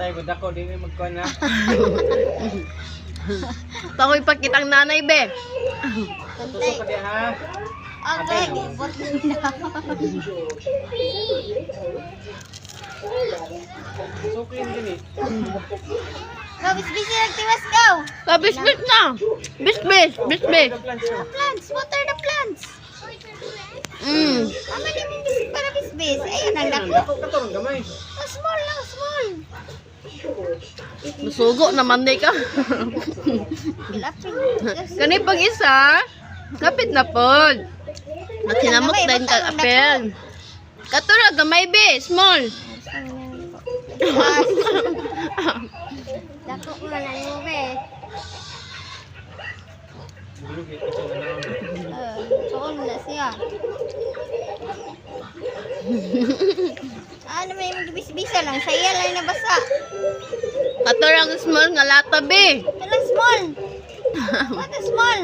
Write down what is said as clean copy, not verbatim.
tay budak ko di may magkuan na. Pangoy pakitang nanay be. Tusok ka di ha. Okay, gibot na. Suklin din eh. Bis nagtiwas ka. Kabisbis na. Bisbis. Bisbis. Plants, water the plants. Ama ni mo bisig para bisbis. Ayun ang dako. Dako katon gamay. Small lang, small. Masugo naman di ka. Gilapin. Kani pag isa, kapit na pod. Nakinamot din ka apel. Katura gamay be, small. Dako man ang mo be. Soon na siya. Ano may magbisbisa lang, saya lang nabasa. Katura ang small nga lata be. Ito lang small. What is small?